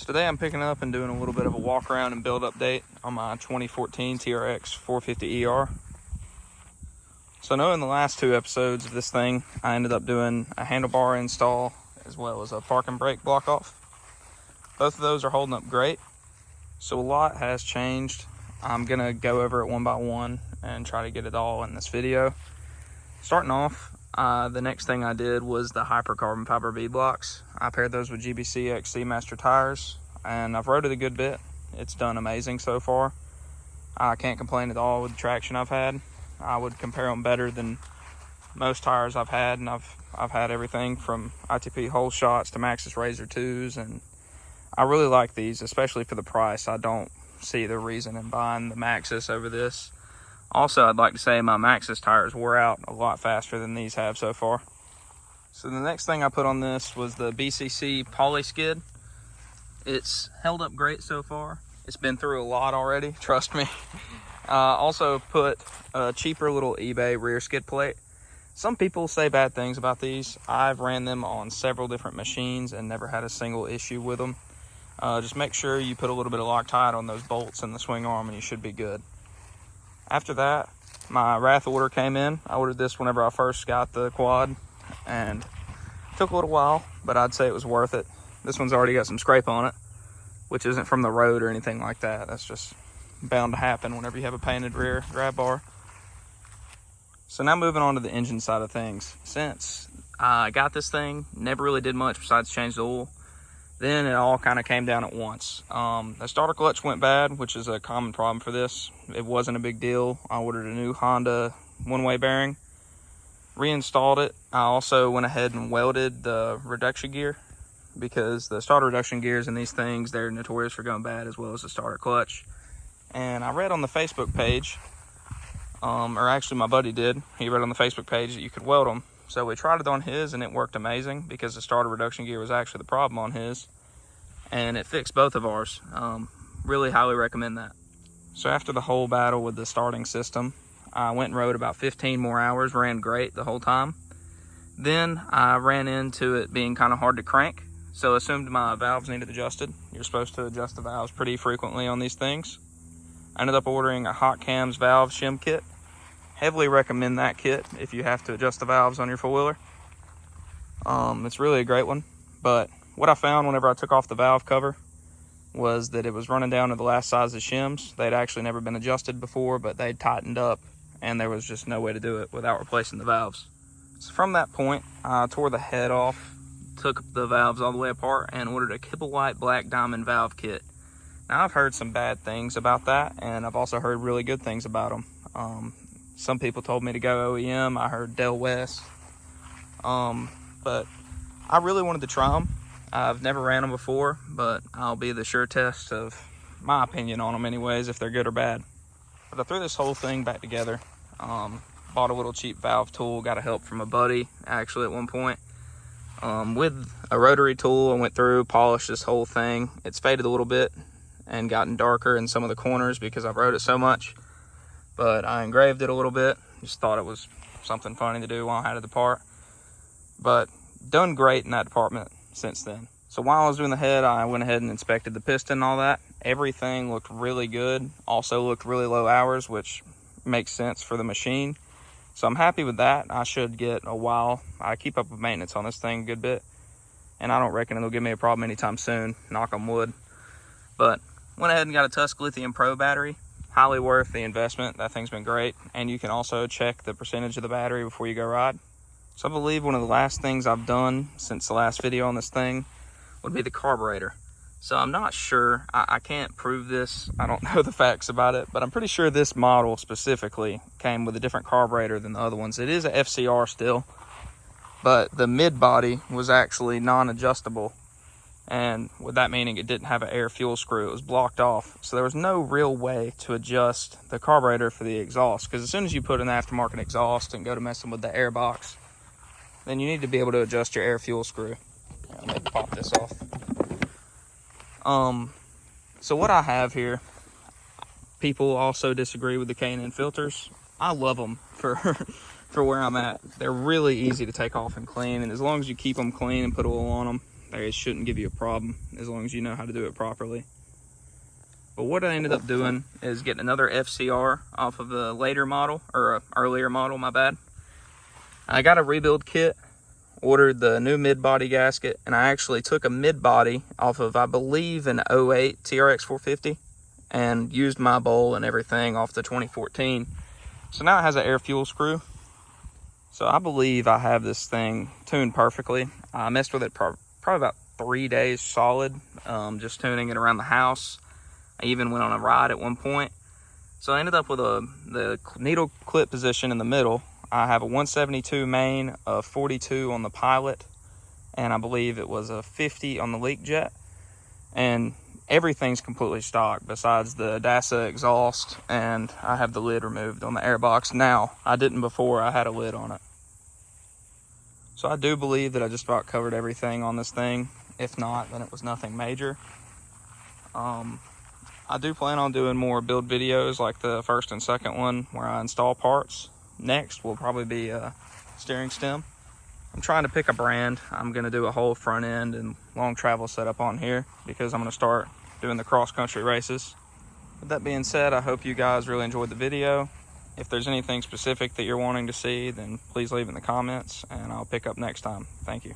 Today I'm picking up and doing a little bit of a walk around and build update on my 2014 TRX450 ER. So I know in the last two episodes of this thing, I ended up doing a handlebar install as well as a park and brake block off. Both of those are holding up great. So a lot has changed. I'm gonna go over it one by one and try to get it all in this video. Starting off, the next thing I did was the Hyper carbon fiber bead blocks. I paired those with GBC XC Master tires, and I've rode it a good bit. It's done amazing so far. I can't complain at all with the traction I've had. I would compare them better than most tires I've had, and I've had everything from ITP whole shots to Maxxis Razor 2s, and I really like these, especially for the price. I don't see the reason in buying the Maxxis over this. Also, I'd like to say my Maxxis tires wore out a lot faster than these have so far. So the next thing I put on this was the BCC Poly Skid. It's held up great so far. It's been through a lot already, trust me. Also put a cheaper little eBay rear skid plate. Some people say bad things about these. I've ran them on several different machines and never had a single issue with them. Just make sure you put a little bit of Loctite on those bolts in the swing arm and you should be good. After that, my wrath order came in. I ordered this whenever I first got the quad, and it took a little while, but I'd say it was worth it. This one's already got some scrape on it, which isn't from the road or anything like that. That's just bound to happen whenever you have a painted rear grab bar. So now moving on to the engine side of things. Since I got this thing, never really did much besides change the oil. Then it all kind of came down at once. The starter clutch went bad, which is a common problem for this. It wasn't a big deal. I ordered a new Honda one-way bearing, reinstalled it. I also went ahead and welded the reduction gear, because the starter reduction gears in these things, they're notorious for going bad, as well as the starter clutch. And I read on the Facebook page, or actually my buddy did, he read on the Facebook page that you could weld them. So we tried it on his and it worked amazing, because the starter reduction gear was actually the problem on his, and it fixed both of ours. Really highly recommend that. So after the whole battle with the starting system, I went and rode about 15 more hours, ran great the whole time. Then I ran into it being kind of hard to crank, so assumed my valves needed adjusted. You're supposed to adjust the valves pretty frequently on these things. I ended up ordering a Hot Cams valve shim kit. Heavily recommend that kit if you have to adjust the valves on your four-wheeler. It's really a great one. But what I found whenever I took off the valve cover was that it was running down to the last size of shims. They'd actually never been adjusted before, but they'd tightened up, and there was just no way to do it without replacing the valves. So from that point, I tore the head off, took the valves all the way apart, and ordered a Kibble White Black Diamond valve kit. Now, I've heard some bad things about that, and I've also heard really good things about them. Some people told me to go OEM. I heard Del West. But I really wanted to try them. I've never ran them before, but I'll be the sure test of my opinion on them anyways, if they're good or bad. But I threw this whole thing back together. Bought a little cheap valve tool, got a help from a buddy, actually, at one point. With a rotary tool, I went through, polished this whole thing. It's faded a little bit and gotten darker in some of the corners because I've rode it so much. But I engraved it a little bit. Just thought it was something funny to do while I had it apart. But done great in that department since then. So while I was doing the head, I went ahead and inspected the piston and all that. Everything looked really good. Also looked really low hours, which makes sense for the machine. So I'm happy with that. I should get a while. I keep up with maintenance on this thing a good bit, and I don't reckon it'll give me a problem anytime soon, knock on wood. But went ahead and got a Tusk Lithium Pro battery. Highly worth the investment. That thing's been great. And you can also check the percentage of the battery before you go ride. So I believe one of the last things I've done since the last video on this thing would be the carburetor. So I'm not sure. I can't prove this. I don't know the facts about it, but I'm pretty sure this model specifically came with a different carburetor than the other ones. It is a FCR still, but the mid body was actually non-adjustable. And with that meaning it didn't have an air fuel screw, it was blocked off. So there was no real way to adjust the carburetor for the exhaust, because as soon as you put an aftermarket exhaust and go to messing with the air box, then you need to be able to adjust your air fuel screw. Let me pop this off. So what I have here, people also disagree with the K&N filters. I love them for where I'm at. They're really easy to take off and clean, and as long as you keep them clean and put oil on them, They shouldn't give you a problem as long as you know how to do it properly. But what I ended up doing is getting another FCR off of a later model, or a earlier model, my bad. I got a rebuild kit, ordered the new mid-body gasket, and I actually took a mid-body off of, I believe, an 08 TRX450 and used my bowl and everything off the 2014. So now it has an air fuel screw. So I believe I have this thing tuned perfectly. I messed with it probably about 3 days solid, just tuning it around the house. I even went on a ride at one point. So I ended up with the needle clip position in the middle. I have a 172 main, a 42 on the pilot, and I believe it was a 50 on the leak jet. And everything's completely stock besides the DASA exhaust, and I have the lid removed on the airbox now. I didn't before I had a lid on it. So I do believe that I just about covered everything on this thing. If not, then it was nothing major. I do plan on doing more build videos like the first and second one where I install parts. Next will probably be a steering stem. I'm trying to pick a brand. I'm going to do a whole front end and long travel setup on here because I'm going to start doing the cross country races. With that being said, I hope you guys really enjoyed the video. If there's anything specific that you're wanting to see, then please leave in the comments and I'll pick up next time. Thank you.